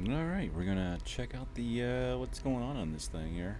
Alright, we're gonna check out the what's going on this thing here.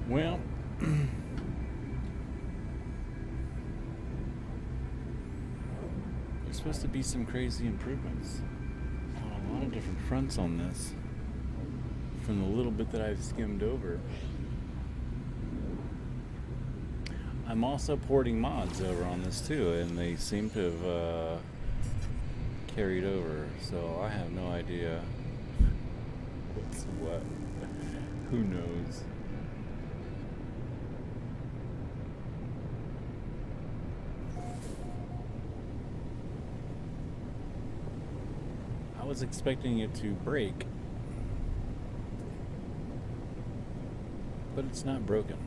Well, there's supposed to be some crazy improvements on a lot of different fronts on this, from the little bit that I've skimmed over. I'm also porting mods over on this too, and they seem to have carried over, so I have no idea what's what. Who knows? I was expecting it to break, but it's not broken.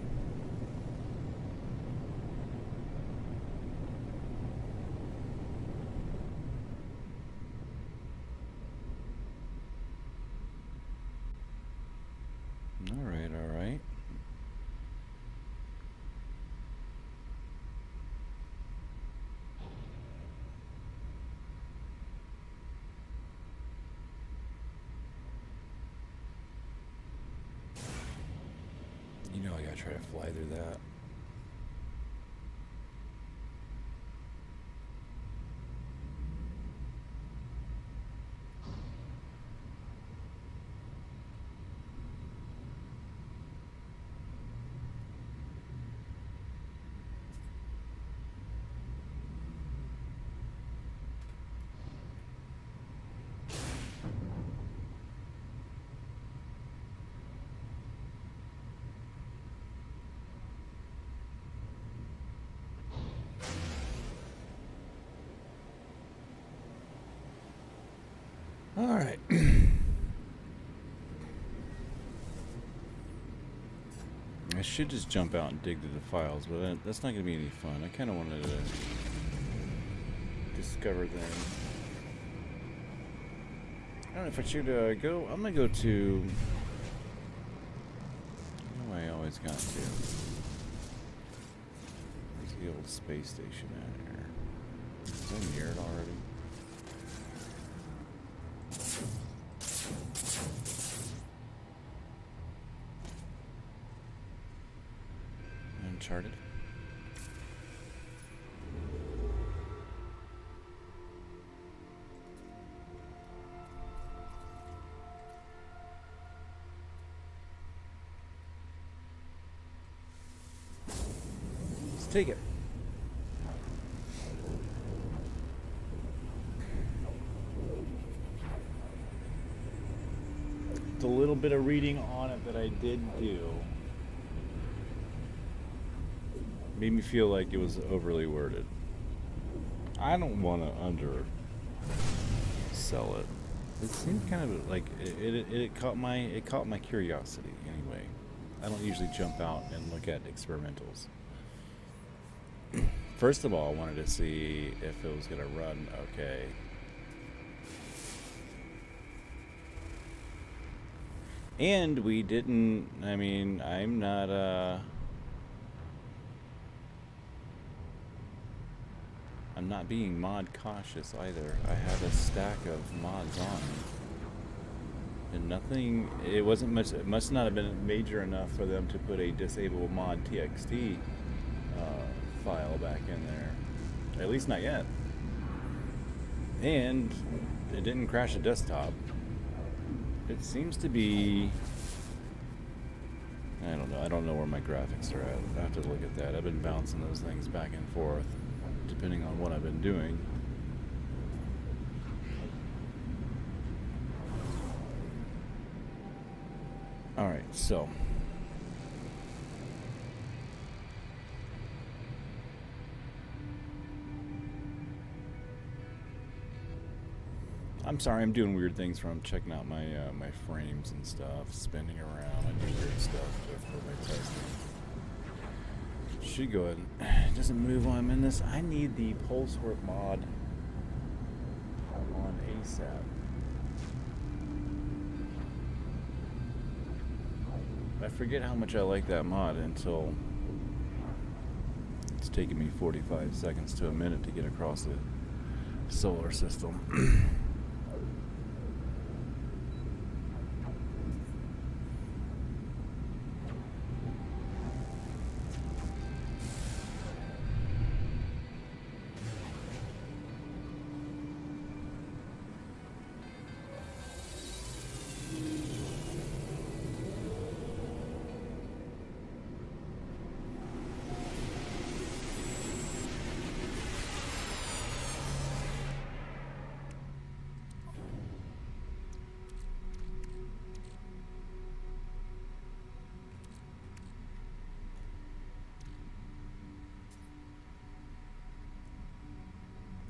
All right, all right. You know I gotta try to fly through that. All right. I should just jump out and dig through the files, but that's not going to be any fun. I kind of wanted to discover things. I don't know if I should go. I'm going to go to... Oh, I always got to. Where's the old space station at here? Is I near it already? Uncharted. Let's take it. The little bit of reading on it that I did do made me feel like it was overly worded. I don't want to undersell it. It seemed kind of like it caught my curiosity anyway. I don't usually jump out and look at experimentals. First of all, I wanted to see if it was going to run okay. And we didn't. I mean, I'm not I'm not being mod cautious either. I have a stack of mods on, and nothing. It wasn't much. It must not have been major enough for them to put a disable mod txt file back in there. At least not yet. And it didn't crash a desktop. It seems to be. I don't know. I don't know where my graphics are at. I have to look at that. I've been bouncing those things back and forth, depending on what I've been doing. All right, so I'm sorry, I'm doing weird things from checking out my my frames and stuff, spinning around. I do weird stuff for my testing. Should go ahead and it doesn't move while I'm in this. I need the pulse warp mod on ASAP. I forget how much I like that mod until it's taken me 45 seconds to a minute to get across the solar system.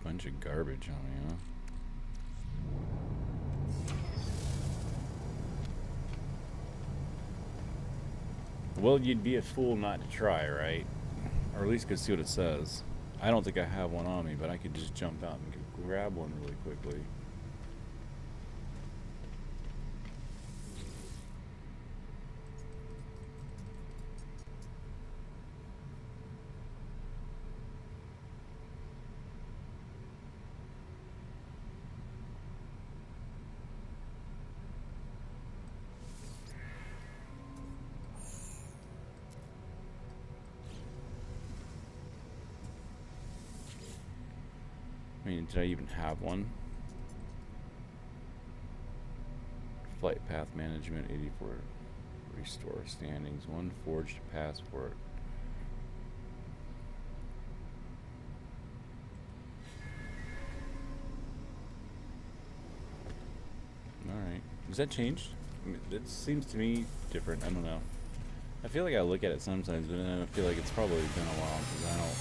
Bunch of garbage on me, huh? Well, you'd be a fool not to try, right? Or at least could see what it says. I don't think I have one on me, but I could just jump out and grab one really quickly. I mean, did I even have one? Flight path management, 84. Restore standings, 1 forged passport. Alright. Has that changed? I mean, it seems to me different. I don't know. I feel like I look at it sometimes, but then I feel like it's probably been a while because I don't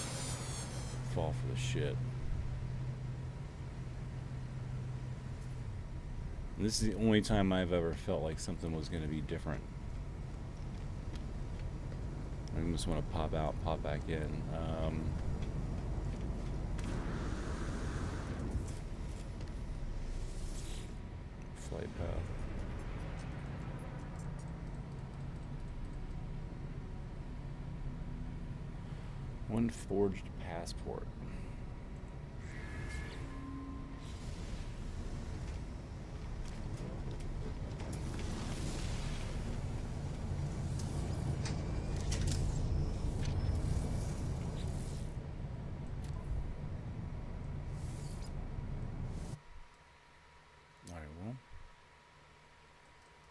fall for the shit. This is the only time I've ever felt like something was going to be different. I just want to pop out, pop back in. Flight path. One forged passport.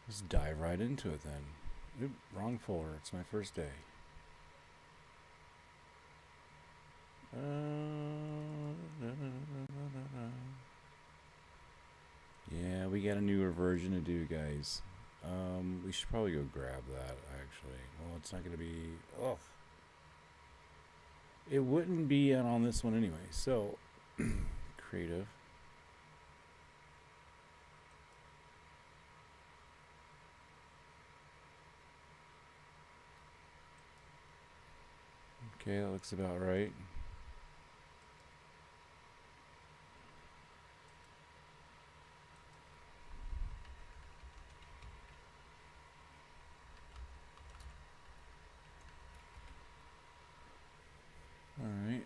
Let's dive right into it then. Oop, wrong folder. It's my first day. Yeah, we got a newer version to do, guys. We should probably go grab that, actually. Well, it's not going to be... Ugh. It wouldn't be on this one anyway, so... Creative. Okay, that looks about right. All right.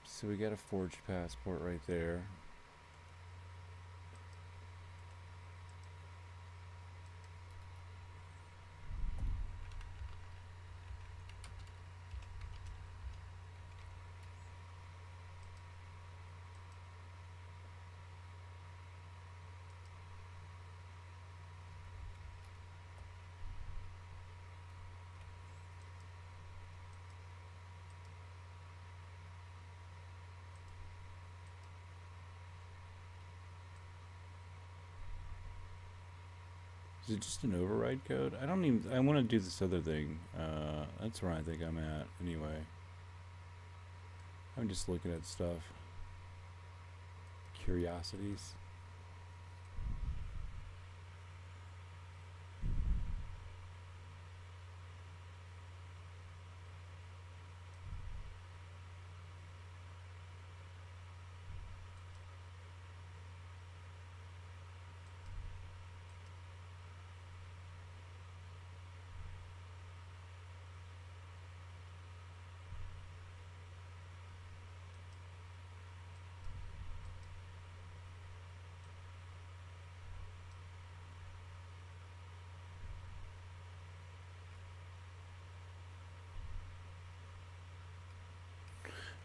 So we got a forged passport right there. Is it just an override code? I don't even. I want to do this other thing. That's where I think I'm at. Anyway, I'm just looking at stuff. Curiosities.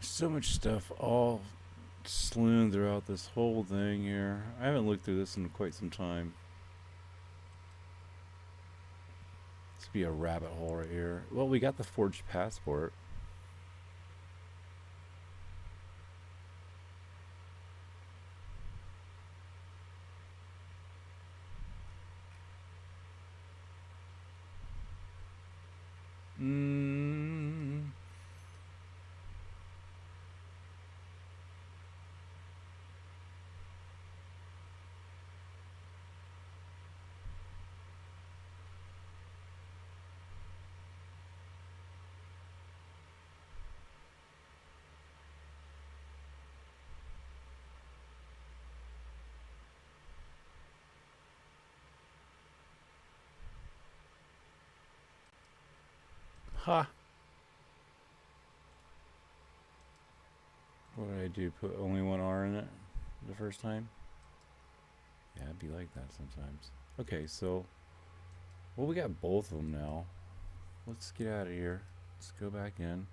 So much stuff all strewn throughout this whole thing here. I haven't looked through this in quite some time. This would be a rabbit hole right here. Well, we got the forged passport. Ha! What did I do? Put only one R in it the first time? Yeah, it'd be like that sometimes. Okay, so... Well, we got both of them now. Let's get out of here. Let's go back in.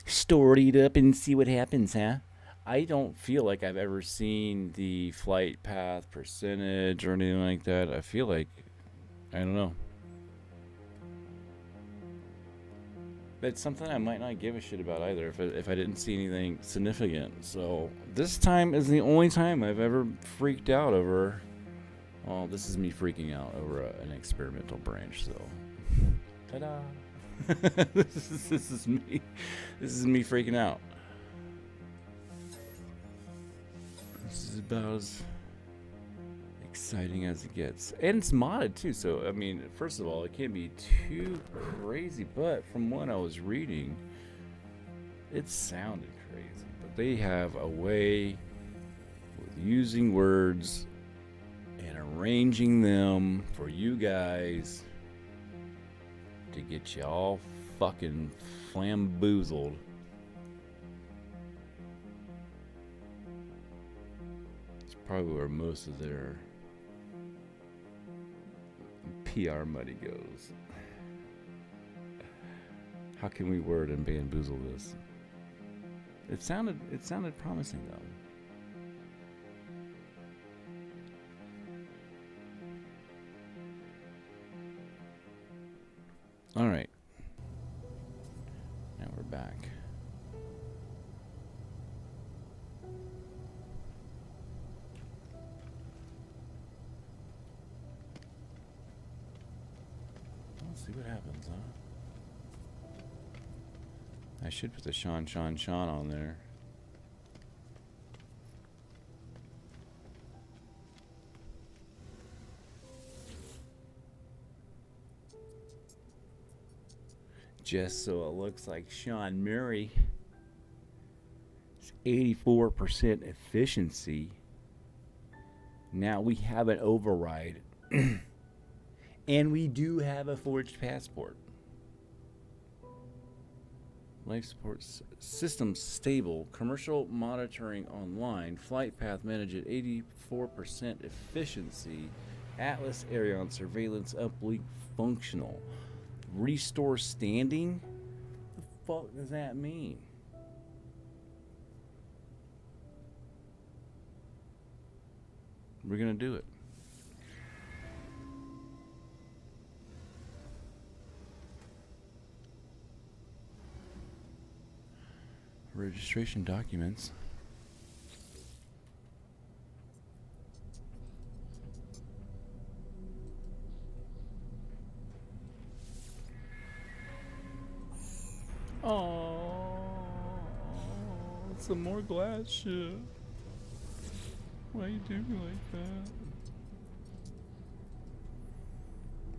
Store it up and see what happens, huh? I don't feel like I've ever seen the flight path percentage or anything like that. I feel like, I don't know. It's something I might not give a shit about either if I didn't see anything significant. So this time is the only time I've ever freaked out over. Well, this is me freaking out over an experimental branch. So, ta-da! this is me. This is me freaking out. This is about as exciting as it gets. And it's modded too, so I mean, first of all, it can't be too crazy, but from what I was reading, it sounded crazy. But they have a way with using words and arranging them for you guys to get you all fucking flamboozled. Probably where most of their PR money goes. How can we word and bamboozle this? It sounded promising though. All right. Now we're back. See what happens, huh? I should put the Sean on there. Just so it looks like Sean Murray. It's 84% efficiency. Now we have an override. And we do have a forged passport. Life support system stable. Commercial monitoring online. Flight path managed at 84% efficiency. Atlas Arion surveillance uplink functional. Restore standing? What the fuck does that mean? We're gonna do it. Registration documents. some more glass shit. Why you do me like that?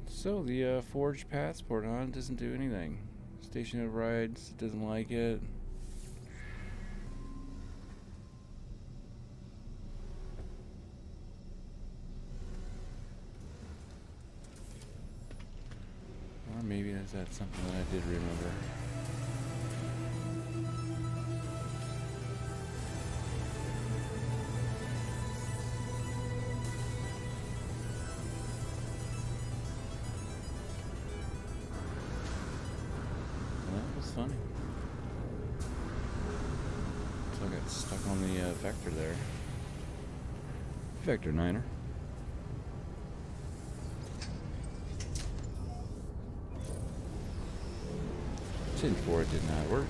So the forged passport, huh? It doesn't do anything. Station overrides, it doesn't like it. Or maybe that's something that I did remember. That was funny. So I got stuck on the vector there. Vector Niner. 10-4, it did not work.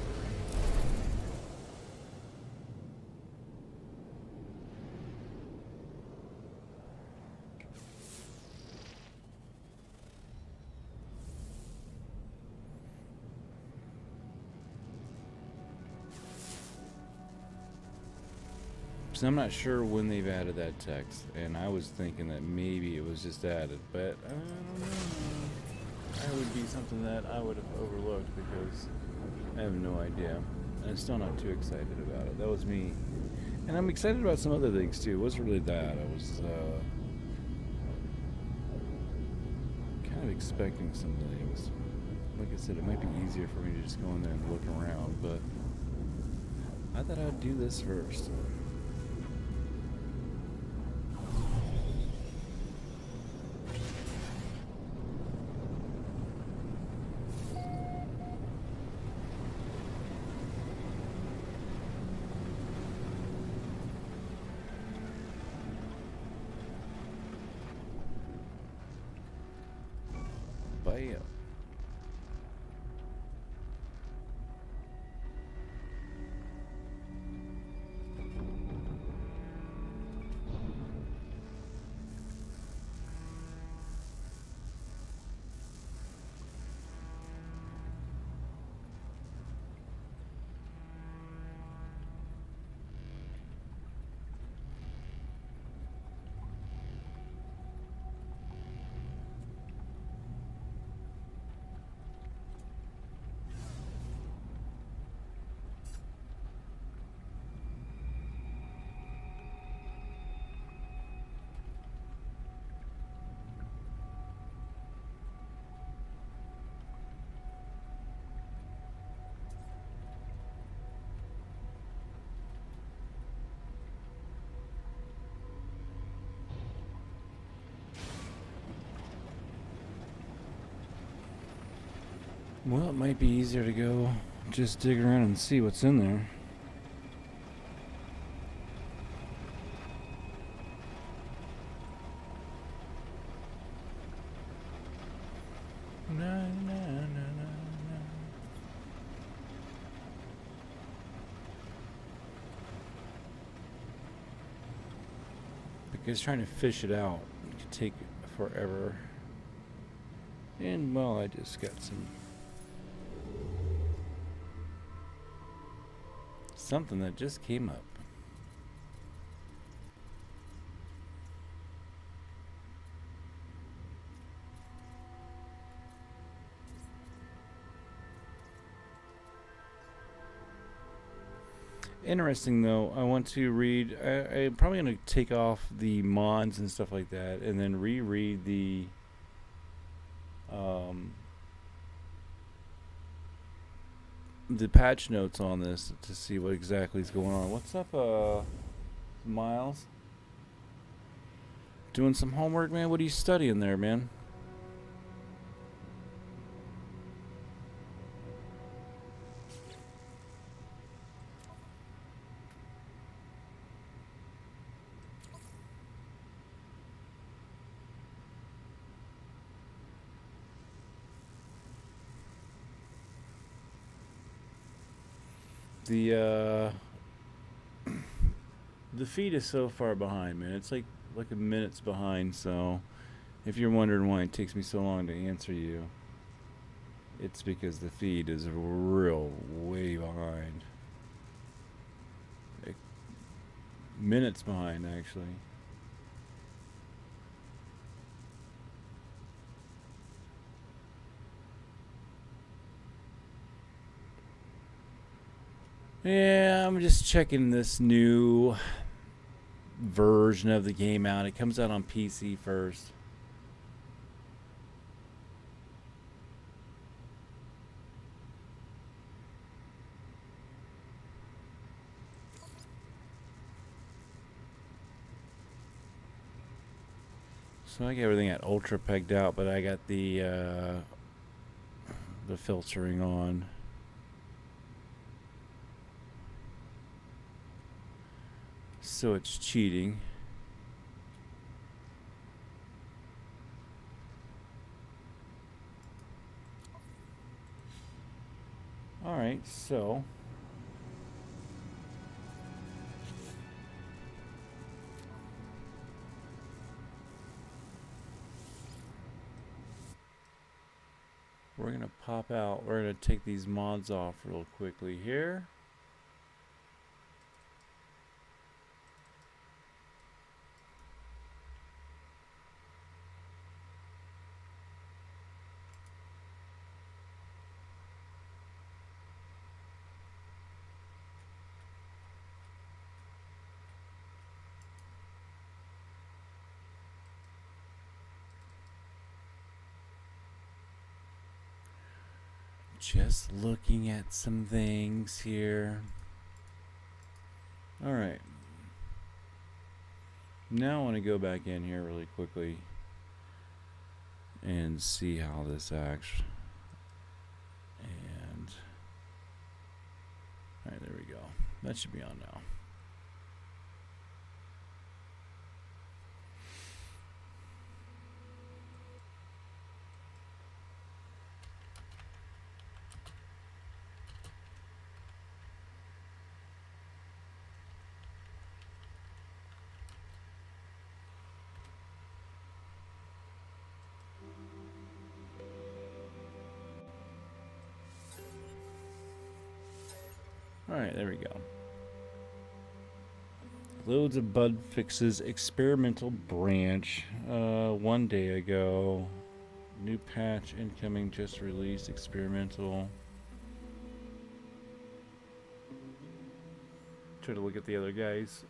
So I'm not sure when they've added that text, and I was thinking that maybe it was just added, but I don't know. That would be something that I would have overlooked because I have no idea. And I'm still not too excited about it. That was me. And I'm excited about some other things too. It wasn't really that. I was kind of expecting something. It was, like I said, it might be easier for me to just go in there and look around, but I thought I'd do this first. Bam. Well, it might be easier to go just dig around and see what's in there. Na, na, na, na, na. Because trying to fish it out could take forever. And, well, I just got something that just came up. Interesting though, I want to read, I'm probably going to take off the mods and stuff like that and then reread the patch notes on this to see what exactly is going on. What's up, Miles? Doing some homework, man? What are you studying there, man? The feed is so far behind, man. It's like a minute's behind, so if you're wondering why it takes me so long to answer you, it's because the feed is real way behind. Minutes behind, actually. Yeah, I'm just checking this new version of the game out. It comes out on PC first. So I got everything at ultra pegged out, but I got the filtering on. So it's cheating. All right, so we're gonna pop out. We're gonna take these mods off real quickly here. Just looking at some things here. All right. Now I want to go back in here really quickly and see how this acts. And all right, there we go. That should be on now. All right, there we go. Loads of bug fixes. Experimental branch. 1 day ago. New patch incoming, just released. Experimental. Try to look at the other guys.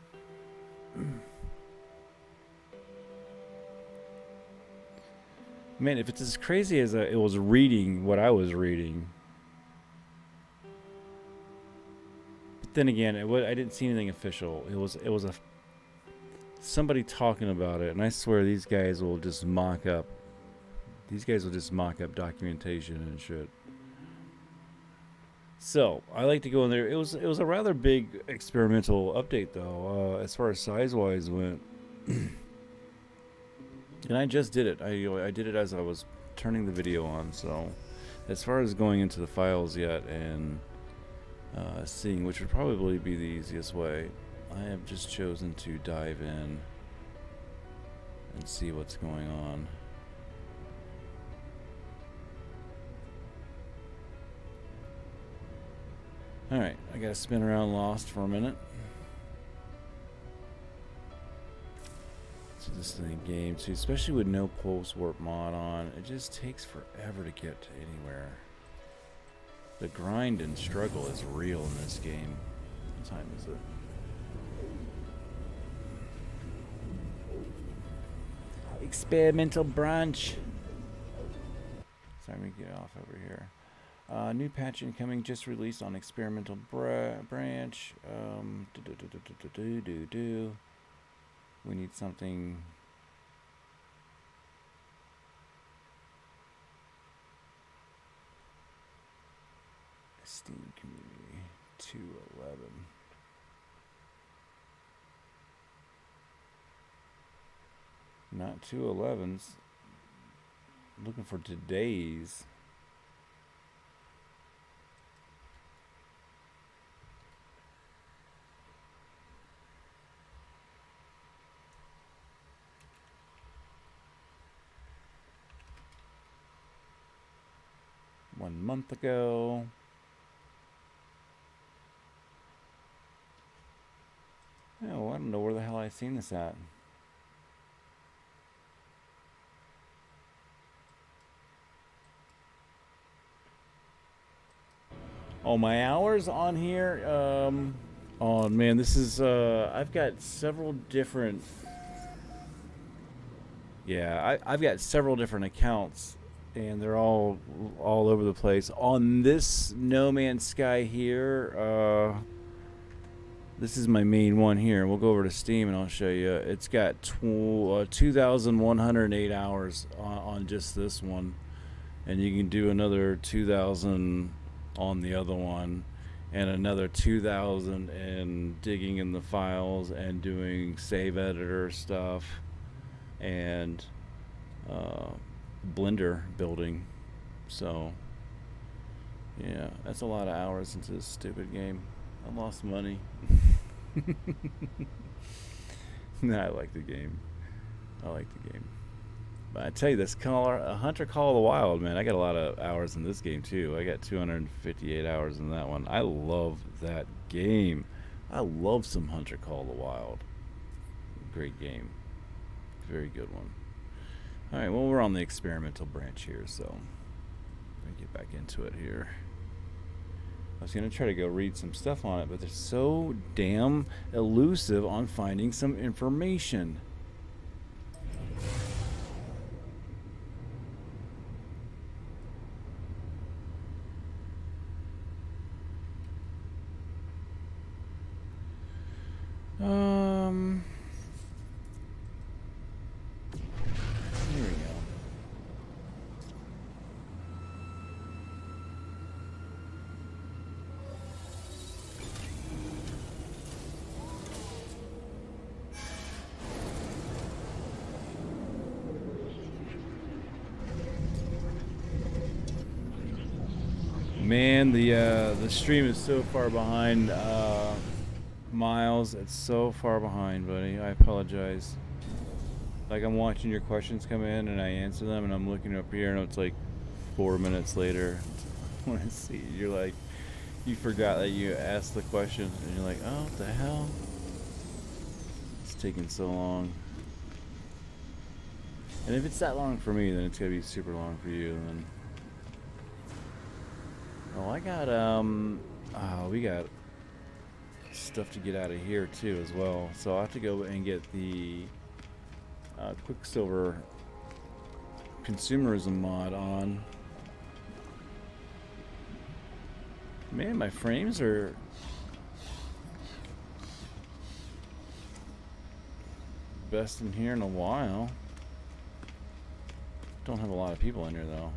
Man, if it's as crazy as it was reading what I was reading. Then again, I didn't see anything official. It was somebody talking about it, and I swear these guys will just mock up. These guys will just mock up documentation and shit. So I like to go in there. It was a rather big experimental update though, as far as size wise went. And I just did it. I did it as I was turning the video on. So as far as going into the files yet and seeing which would probably be the easiest way, I have just chosen to dive in and see what's going on. Alright, I gotta spin around Lost for a minute. So this is the game too, especially with no pulse warp mod on, it just takes forever to get to anywhere. The grind and struggle is real in this game. What time is it? Experimental branch. Sorry, let me get off over here. New patch incoming, just released on experimental branch. We need something. Steam community 211. Not 211s. Looking for today's. One month ago. Oh, I don't know where I seen this at? Oh, my hours on here. Oh man, this is. I've got several different. Yeah, I've got several different accounts, and they're all over the place. On this No Man's Sky here, this is my main one here. We'll go over to Steam and I'll show you. It's got 2,108 hours on just this one, and you can do another 2,000 on the other one, and another 2,000 in digging in the files and doing save editor stuff and Blender building. So yeah, that's a lot of hours into this stupid game. I lost money. Nah, I like the game. But I tell you, this Hunter Call of the Wild, man, I got a lot of hours in this game too. I got 258 hours in that one. I love that game. I love some Hunter Call of the Wild. Great game. Very good one. Alright, well, we're on the experimental branch here, so let me get back into it here. I was going to try to go read some stuff on it, but they're so damn elusive on finding some information. Here we go. Man, the stream is so far behind, Miles. It's so far behind, buddy. I apologize. Like, I'm watching your questions come in and I answer them, and I'm looking up here and it's like 4 minutes later. I want to see. You're like, you forgot that you asked the question, and you're like, oh, what the hell? It's taking so long. And if it's that long for me, then it's gonna be super long for you. Then. Oh, I got we got stuff to get out of here too as well. So I have to go and get the Quicksilver consumerism mod on. Man, my frames are best in here in a while. Don't have a lot of people in here though.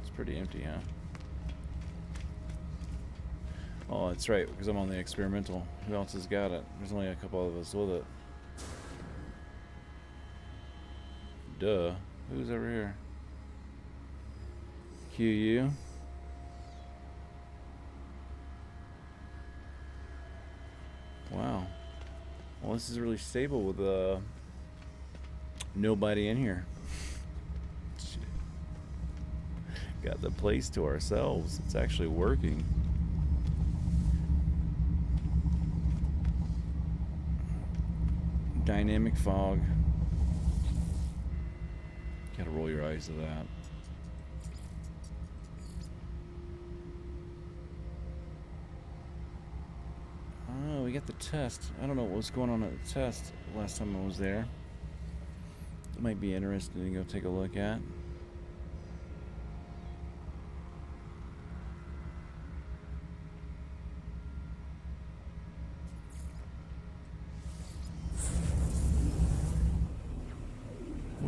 It's pretty empty, huh? Oh, that's right, because I'm on the experimental. Who else has got it? There's only a couple of us with it. Duh. Who's over here? QU? Wow. Well, this is really stable with nobody in here. Got the place to ourselves. It's actually working. Dynamic fog. Gotta roll your eyes to that. Oh, we got the test. I don't know what was going on at the test last time I was there. It might be interesting to go take a look at.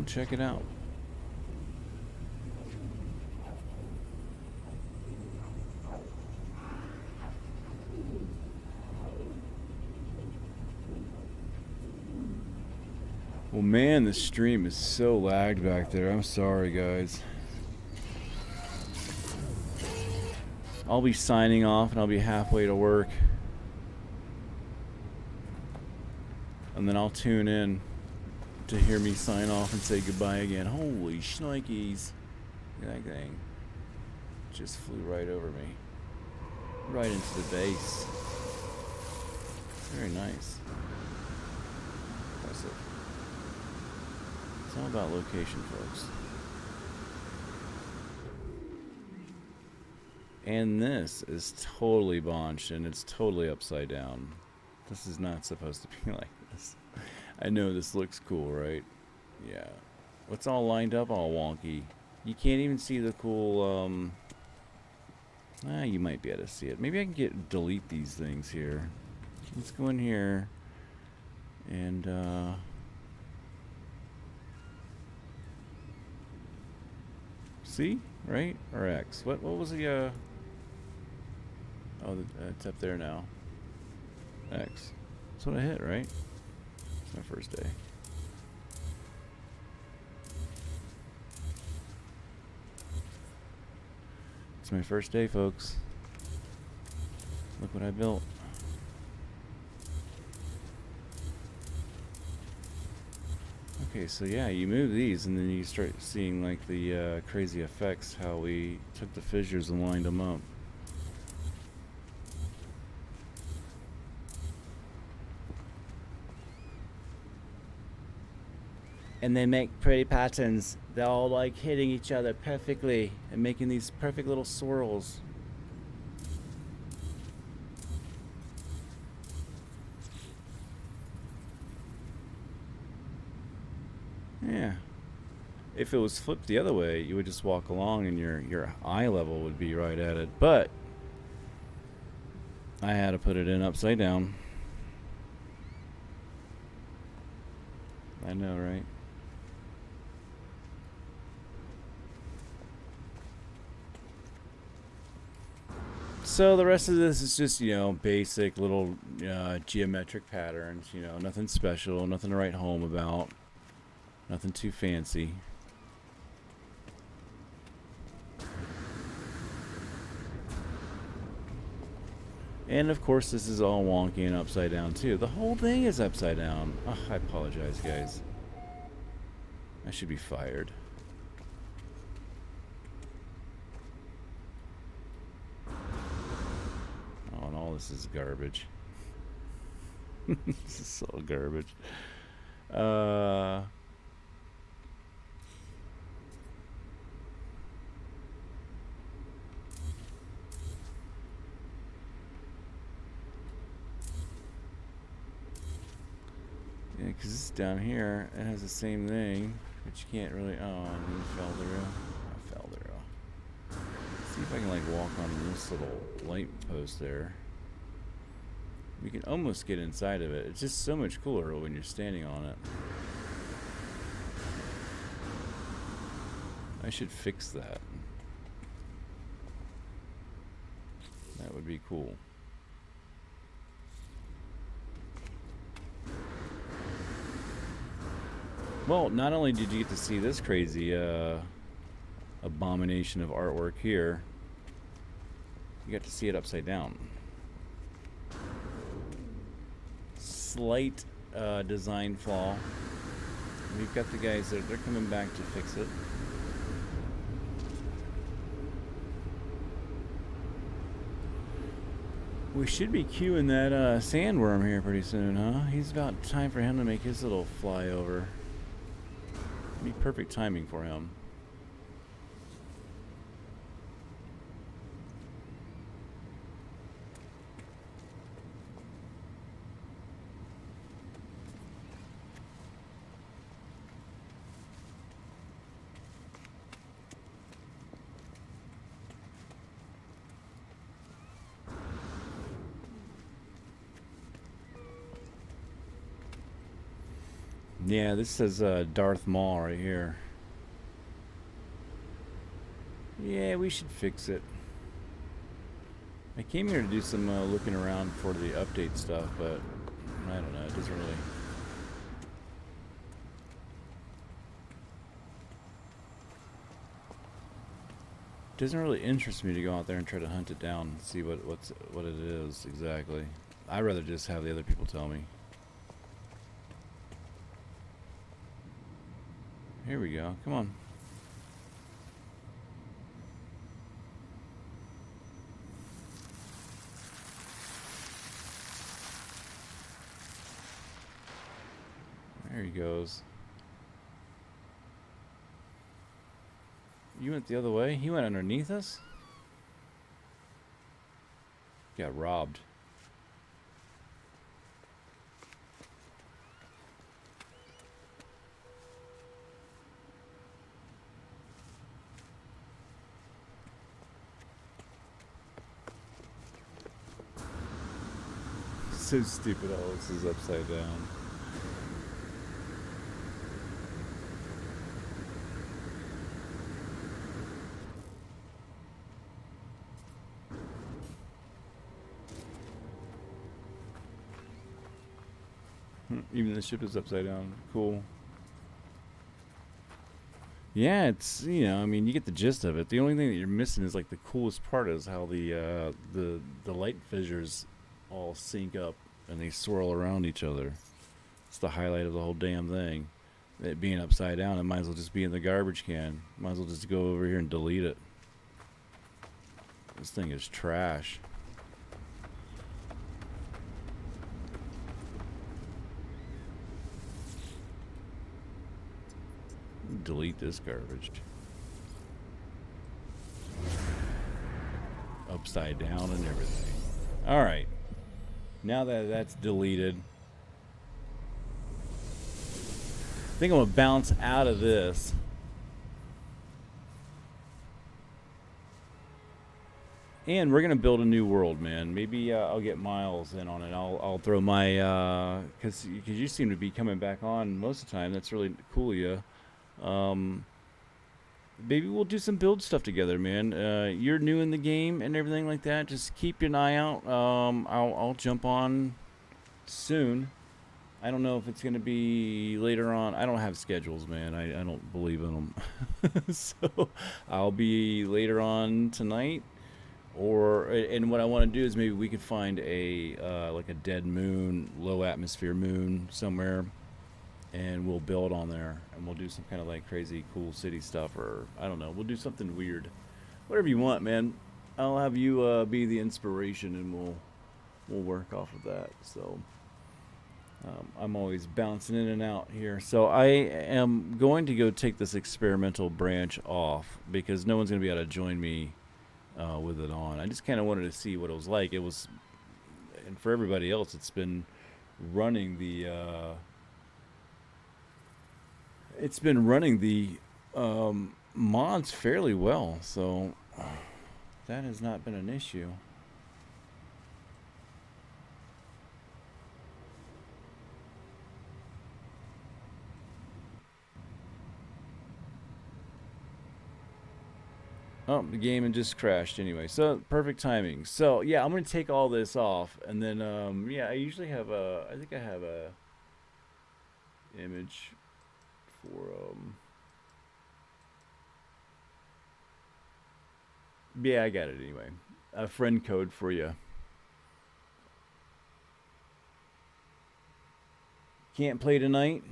Check it out. Well, man, the stream is so lagged back there. I'm sorry, guys. I'll be signing off and I'll be halfway to work. And then I'll tune in to hear me sign off and say goodbye again. Holy shnikes. Look at that thing. Just flew right over me. Right into the base. Very nice. impressive. It's all about location, folks. And this is totally bonched, and it's totally upside down. This is not supposed to be like this. I know this looks cool, right? Yeah. What's all lined up all wonky? You can't even see the cool, you might be able to see it. Maybe I can delete these things here. Let's go in here and, see? Right? Or X? What was the, oh, it's up there now. X. That's what I hit, right? It's my first day. It's my first day, folks. Look what I built. Okay, so yeah, you move these and then you start seeing like the crazy effects, how we took the fissures and lined them up. And they make pretty patterns. They're all like hitting each other perfectly and making these perfect little swirls. Yeah. If it was flipped the other way, you would just walk along and your eye level would be right at it. But I had to put it in upside down. I know, right? So the rest of this is just, you know, basic little geometric patterns, you know, nothing special, nothing to write home about, nothing too fancy. And of course this is all wonky and upside down too. The whole thing is upside down. Oh, I apologize, guys. I should be fired. Oh, and all this is garbage. This is so garbage. Yeah, because this is down here. It has the same thing, but you can't really. Oh, and you fell through. I fell through. See if I can like walk on this little light post there. You can almost get inside of it. It's just so much cooler when you're standing on it. I should fix that. That would be cool. Well, not only did you get to see this crazy abomination of artwork here, you got to see it upside down. Slight design flaw. We've got the guys that they're coming back to fix it. We should be queuing that sandworm here pretty soon, huh? He's about time for him to make his little flyover. Be perfect timing for him. Yeah, this says Darth Maul right here. Yeah, we should fix it. I came here to do some looking around for the update stuff, but I don't know, it doesn't really interest me to go out there and try to hunt it down and see what it is exactly. I'd rather just have the other people tell me. Here we go. Come on. There he goes. You went the other way? He went underneath us? Got robbed. So stupid, all this is upside down. Even the ship is upside down. Cool. Yeah, it's, you know, I mean, you get the gist of it. The only thing that you're missing is like the coolest part is how the light fissures all sync up and they swirl around each other. It's the highlight of the whole damn thing. It being upside down, it might as well just be in the garbage can. Might as well just go over here and delete it. This thing is trash. Delete this garbage. Upside down and everything. Alright. Now that that's deleted, I think I'm going to bounce out of this. And we're going to build a new world, man. Maybe I'll get Miles in on it. I'll throw my... Because you seem to be coming back on most of the time. That's really cool of you. Maybe we'll do some build stuff together, man. You're new in the game and everything like that. Just keep an eye out. I'll jump on soon. I don't know if it's going to be later on. I don't have schedules, man. I don't believe in them. So I'll be later on tonight. And what I want to do is maybe we could find a like a dead moon, low atmosphere moon somewhere, and we'll build on there, and we'll do some kind of like crazy cool city stuff, or I don't know. We'll do something weird, whatever you want, man. I'll have you be the inspiration, and we'll work off of that. So I'm always bouncing in and out here. So I am going to go take this experimental branch off because no one's going to be able to join me with it on. I just kind of wanted to see what it was like. It was, and for everybody else, it's been running the mods fairly well, so that has not been an issue. Oh, the game had just crashed anyway. So perfect timing. So yeah, I'm gonna take all this off, and then yeah, I usually have I think I have a image for yeah, I got it anyway. A friend code for you. Can't play tonight?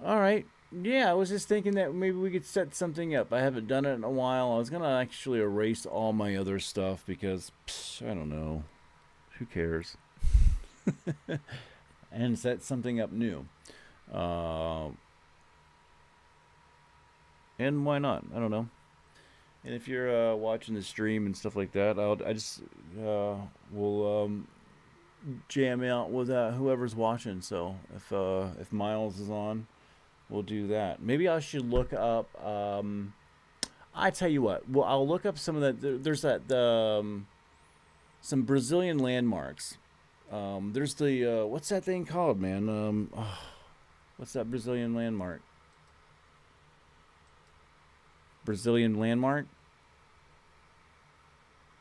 All right. Yeah, I was just thinking that maybe we could set something up. I haven't done it in a while. I was going to actually erase all my other stuff because, I don't know. Who cares? And set something up new. And why not? I don't know. And if you're watching the stream and stuff like that, we'll jam out with whoever's watching. So if Miles is on, we'll do that. Maybe I should look up. I tell you what. Well, I'll look up some of that. There's some Brazilian landmarks. There's the what's that thing called, man? What's that Brazilian landmark? Brazilian landmark?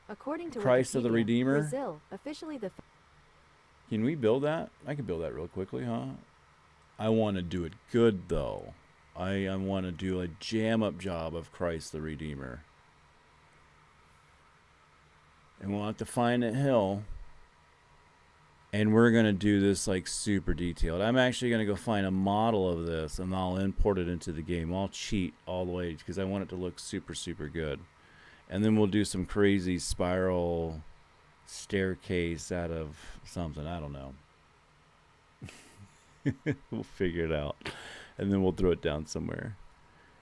According to Christ of the Redeemer. Brazil, officially the Can we build that? I can build that real quickly, huh? I want to do it good, though. I want to do a jam-up job of Christ the Redeemer. And we'll have to find a hill. And we're going to do this like super detailed. I'm actually going to go find a model of this, and I'll import it into the game. I'll cheat all the way because I want it to look super, super good. And then we'll do some crazy spiral staircase out of something. I don't know. We'll figure it out, and then we'll throw it down somewhere.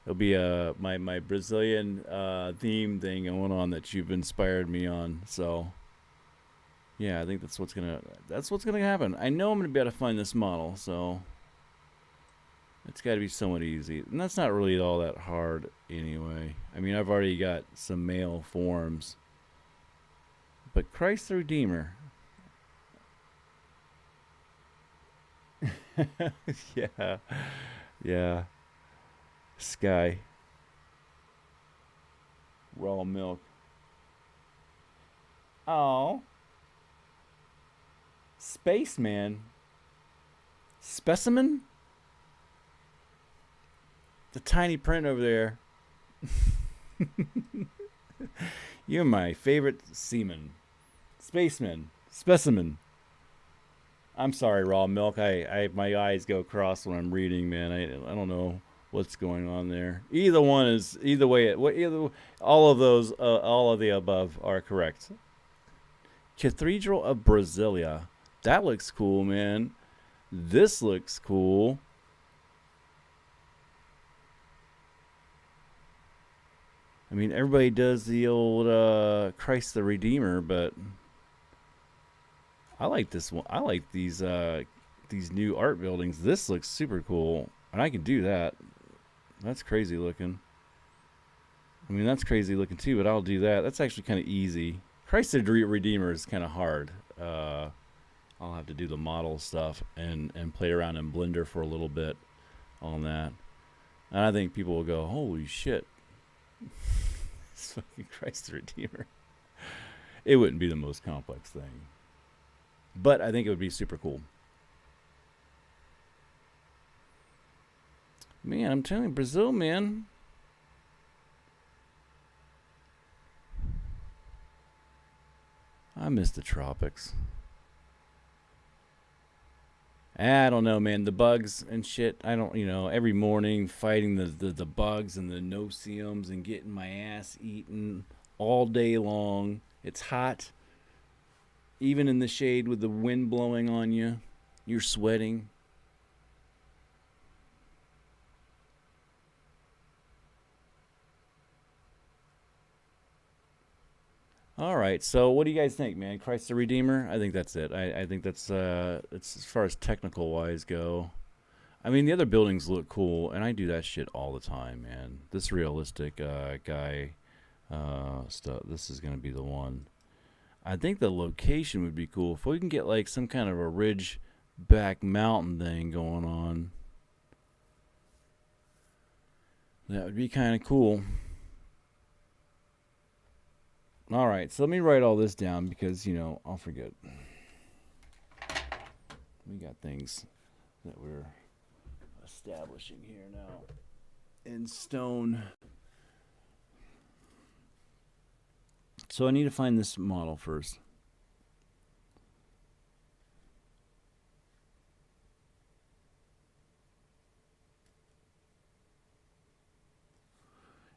It'll be my Brazilian theme thing going on that you've inspired me on. So yeah, I think that's what's gonna happen. I know I'm gonna be able to find this model, so it's got to be somewhat easy, and that's not really all that hard anyway. I mean, I've already got some male forms, but Christ the Redeemer. Yeah, yeah. Sky. Raw milk. Oh. Spaceman. Specimen? The tiny print over there. You're my favorite seaman. Spaceman. Specimen. I'm sorry, raw milk. I my eyes go cross when I'm reading, man. I don't know what's going on there. Either way. All of those, all of the above are correct. Cathedral of Brasilia. That looks cool, man. This looks cool. I mean, everybody does the old Christ the Redeemer, but I like this one. I like these new art buildings. This looks super cool, and I can do that. That's crazy looking. I mean, that's crazy looking too, but I'll do that. That's actually kind of easy. Christ the Redeemer is kind of hard. I'll have to do the model stuff and play around in Blender for a little bit on that. And I think people will go, holy shit. It's fucking Christ the Redeemer. It wouldn't be the most complex thing, but I think it would be super cool. Man, I'm telling you, Brazil, man. I miss the tropics. I don't know, man. The bugs and shit. I don't, every morning fighting the bugs and the no-see-ums and getting my ass eaten all day long. It's hot. Even in the shade with the wind blowing on you, you're sweating. All right, so what do you guys think, man? Christ the Redeemer? I think that's it. I think that's it's as far as technical wise go. I mean, the other buildings look cool, and I do that shit all the time, man. This realistic guy stuff. This is gonna be the one. I think the location would be cool if we can get like some kind of a ridge back mountain thing going on. That would be kind of cool. All right, so let me write all this down because, I'll forget. We got things that we're establishing here now in stone. So I need to find this model first.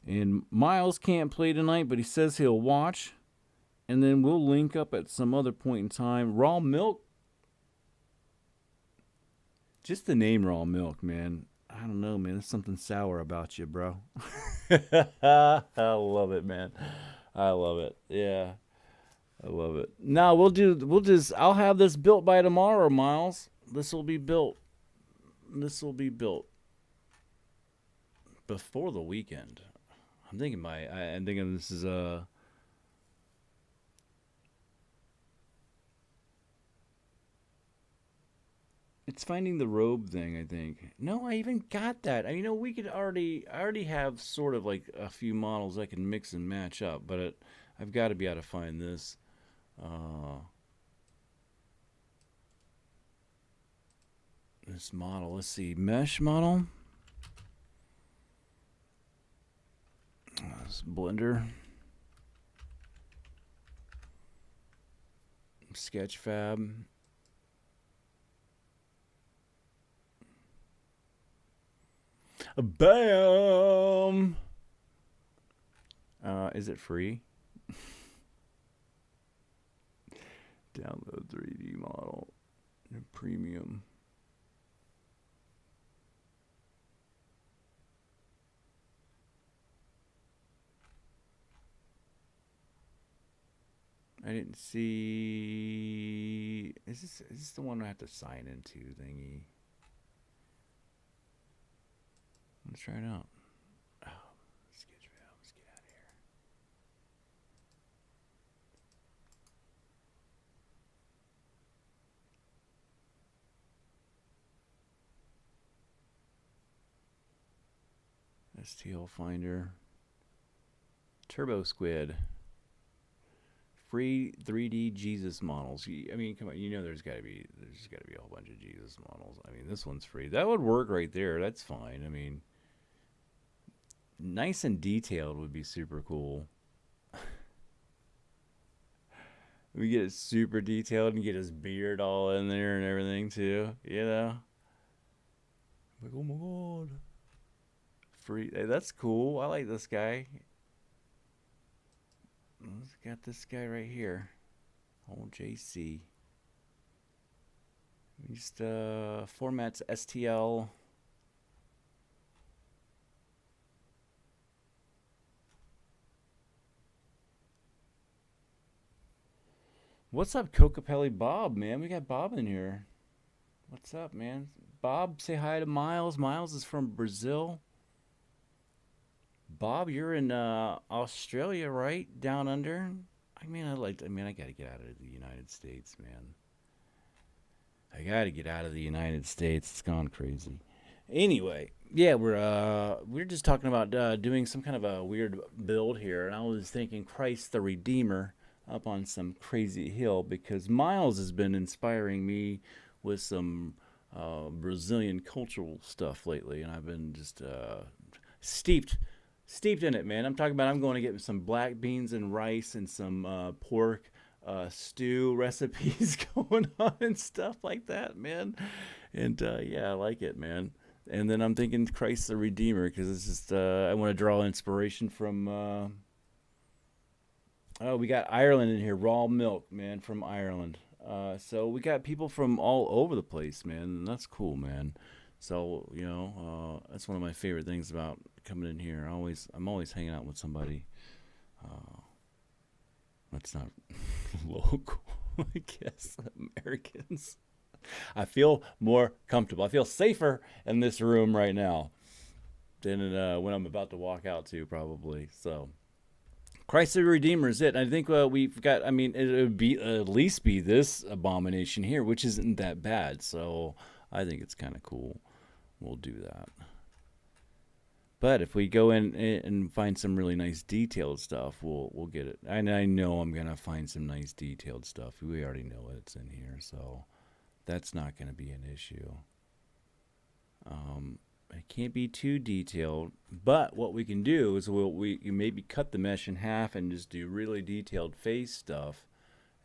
And Miles can't play tonight, but he says he'll watch. And then we'll link up at some other point in time. Raw milk. Just the name raw milk, man. I don't know, man. There's something sour about you, bro. I love it, man. I love it. Yeah. I love it. No, I'll have this built by tomorrow, Miles. This will be built. Before the weekend. I'm thinking this is it's finding the robe thing, I think. No, I even got that. We could I already have sort of like a few models I can mix and match up, but I've got to be able to find this. This model, let's see, mesh model. This Blender. Sketchfab. Bam! Is it free? Download 3D model. Premium. I didn't see. Is this the one I have to sign into thingy? Let's try it out. Oh, let's get out of here. STL Finder. Turbo Squid. Free 3D Jesus models. I mean, come on, you know there's got to be a whole bunch of Jesus models. I mean, this one's free. That would work right there. That's fine. I mean, nice and detailed would be super cool. We get it super detailed and get his beard all in there and everything too. You know, like, oh my god, free. Hey, that's cool. I like this guy. Let's got this guy right here. Old JC. Just formats STL. What's up, Cocapelli Bob, man? We got Bob in here. What's up, man? Bob, say hi to Miles. Miles is from Brazil. Bob, you're in Australia, right? Down under? I gotta get out of the United States, man. I gotta get out of the United States. It's gone crazy. Anyway, yeah, we're just talking about doing some kind of a weird build here, and I was thinking Christ the Redeemer up on some crazy hill because Miles has been inspiring me with some Brazilian cultural stuff lately, and I've been just steeped in it, man. I'm talking about I'm going to get some black beans and rice and some pork stew recipes going on and stuff like that, man. And yeah, I like it, man. And then I'm thinking Christ the Redeemer because it's just I want to draw inspiration from. Oh, we got Ireland in here, raw milk, man, from Ireland. So we got people from all over the place, man. And that's cool, man. So that's one of my favorite things about coming in here. I'm always hanging out with somebody that's not local. I guess Americans. I feel more comfortable. I feel safer in this room right now than when I'm about to walk out to probably. So Christ the Redeemer is it. I think we've got. I mean, it would be at least be this abomination here, which isn't that bad. So I think it's kind of cool. We'll do that. But if we go in and find some really nice detailed stuff, we'll get it. And I know I'm gonna find some nice detailed stuff. We already know it's in here, so that's not gonna be an issue. It can't be too detailed, but what we can do is you maybe cut the mesh in half and just do really detailed face stuff,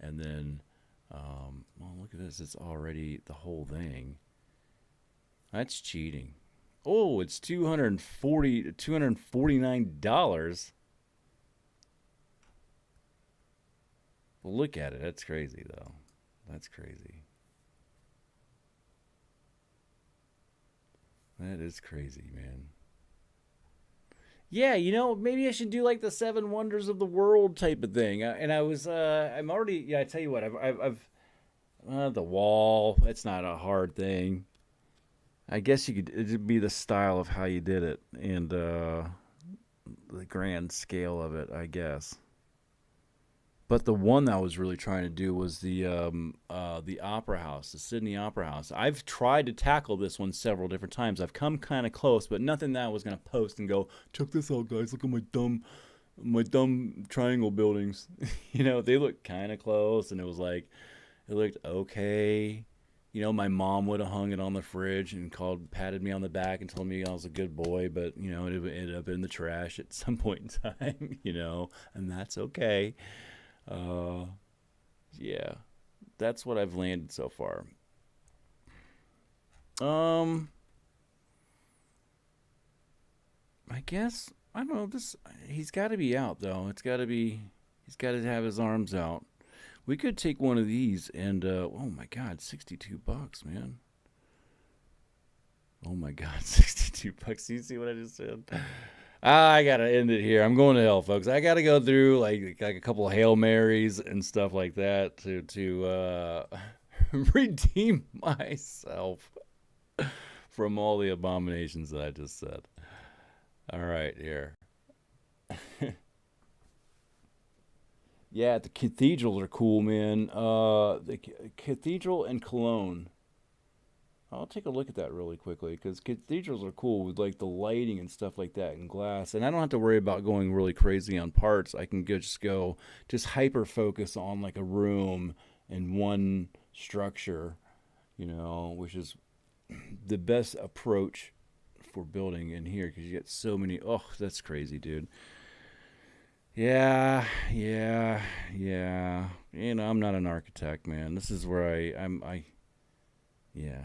and then well, look at this. It's already the whole thing. That's cheating. Oh, it's $249. Well, look at it. That's crazy, though. That's crazy. That is crazy, man. Yeah, maybe I should do like the 7 Wonders of the World type of thing. And I'm already. Yeah, I tell you what. I've the wall. It's not a hard thing. I guess it'd be the style of how you did it and the grand scale of it, I guess. But the one that I was really trying to do was the Opera House, the Sydney Opera House. I've tried to tackle this one several different times. I've come kind of close, but nothing that I was going to post and go, check this out, guys. Look at my dumb triangle buildings. They look kind of close, and it looked okay. My mom would have hung it on the fridge and patted me on the back and told me I was a good boy, but, it ended up in the trash at some point in time, and that's okay. Yeah, that's what I've landed so far. I guess, I don't know, he's got to be out, though. He's got to have his arms out. We could take one of these and, oh my God, $62, man. Oh my God, $62. You see what I just said? I gotta end it here. I'm going to hell, folks. I gotta go through like a couple of Hail Marys and stuff like that to redeem myself from all the abominations that I just said. All right, here. Yeah, the cathedrals are cool, man. The cathedral in Cologne. I'll take a look at that really quickly because cathedrals are cool with like the lighting and stuff like that and glass. And I don't have to worry about going really crazy on parts. I can just hyper focus on like a room and one structure, which is the best approach for building in here because you get so many. Oh, that's crazy, dude. Yeah. I'm not an architect, man. This is where yeah.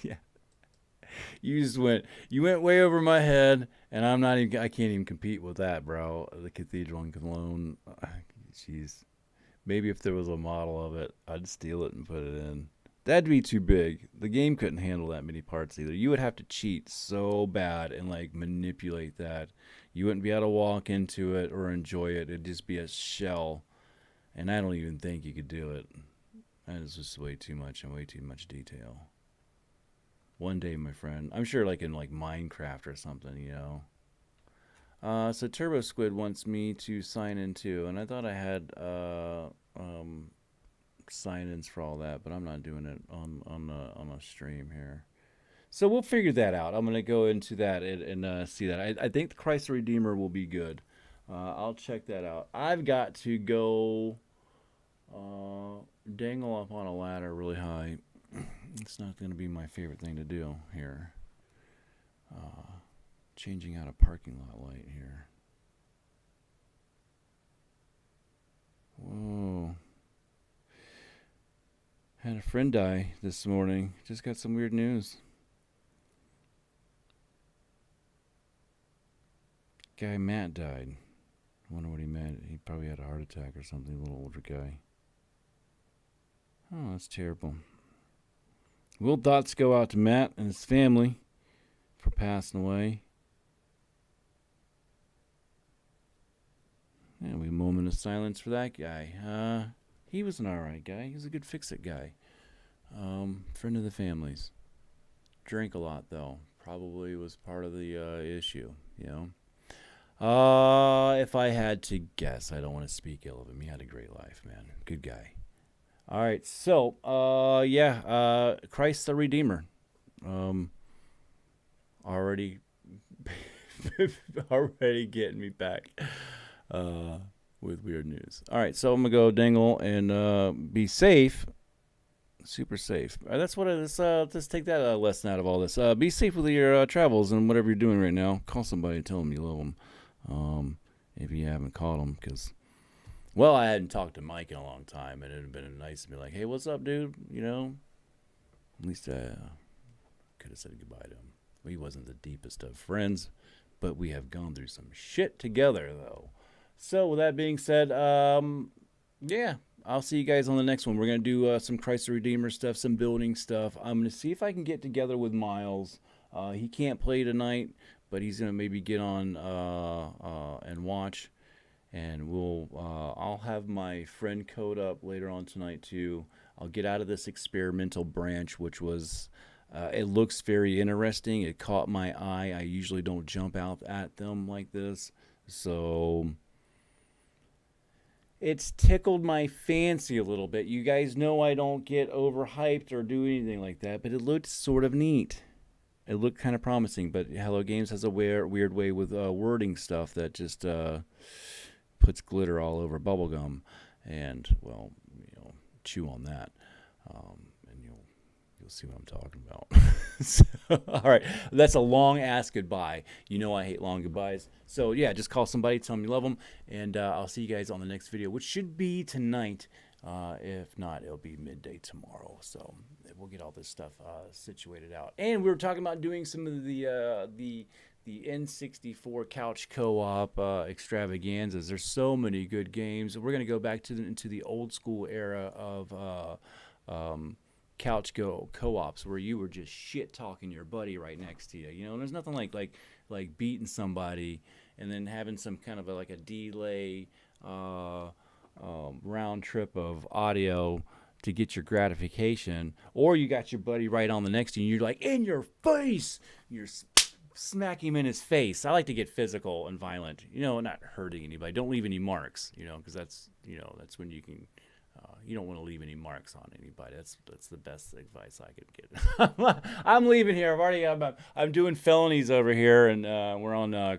Yeah. You went way over my head, and I can't even compete with that, bro. The cathedral in Cologne. Jeez. Maybe if there was a model of it, I'd steal it and put it in. That'd be too big. The game couldn't handle that many parts either. You would have to cheat so bad and like manipulate that. You wouldn't be able to walk into it or enjoy it. It'd just be a shell. And I don't even think you could do it. That is just way too much and way too much detail. One day, my friend. I'm sure like in like Minecraft or something, So Turbo Squid wants me to sign in too. And I thought I had sign-ins for all that, but I'm not doing it on a stream here. So we'll figure that out. I'm gonna go into that and see that. I think the Christ the Redeemer will be good. I'll check that out. I've got to go dangle up on a ladder really high. It's not gonna be my favorite thing to do here. Changing out a parking lot light here. Whoa. Had a friend die this morning. Just got some weird news. Guy Matt died. I wonder what he meant. He probably had a heart attack or something, a little older guy. Oh, that's terrible. Will thoughts go out to Matt and his family for passing away. Yeah, we moment of silence for that guy. He was an alright guy. He was a good fix-it guy. Friend of the family's. Drank a lot, though. Probably was part of the issue, If I had to guess, I don't want to speak ill of him. He had a great life, man. Good guy. Alright, so, Christ the Redeemer. Already getting me back. With weird news. All right, so I'm gonna go dangle and be safe, super safe. That's what it is. Let's take that lesson out of all this. Be safe with your travels and whatever you're doing right now. Call somebody and tell them you love them. If you haven't called them, because I hadn't talked to Mike in a long time, and it'd have been nice to be like, hey, what's up, dude? At least I could have said goodbye to him. We wasn't the deepest of friends, but we have gone through some shit together, though. So, with that being said, I'll see you guys on the next one. We're going to do some Christ the Redeemer stuff, some building stuff. I'm going to see if I can get together with Miles. He can't play tonight, but he's going to maybe get on and watch. And I'll have my friend code up later on tonight, too. I'll get out of this experimental branch, which was... it looks very interesting. It caught my eye. I usually don't jump out at them like this. So... it's tickled my fancy a little bit. You guys know I don't get overhyped or do anything like that, but it looked sort of neat. It looked kind of promising, but Hello Games has a weird way with wording stuff that just puts glitter all over bubblegum. And, chew on that. And you'll see what I'm talking about. So, all right, that's a long-ass goodbye. You know I hate long goodbyes. So, yeah, just call somebody, tell them you love them, and I'll see you guys on the next video, which should be tonight. If not, it'll be midday tomorrow. So we'll get all this stuff situated out. And we were talking about doing some of the the N64 couch co-op extravaganzas. There's so many good games. We're gonna go back into the old school era of couch co-ops where you were just shit talking your buddy right next to you. You know, and there's nothing like beating somebody and then having some kind of like a delay round trip of audio to get your gratification, or you got your buddy right on the next to you and you're like, in your face, you're smack him in his face. I like to get physical and violent, you know, not hurting anybody. Don't leave any marks, you know, because that's when you can, you don't want to leave any marks on anybody. That's the best advice I could get. I'm leaving here. I'm doing felonies over here, and we're on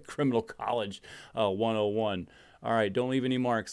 criminal college 101. All right, don't leave any marks.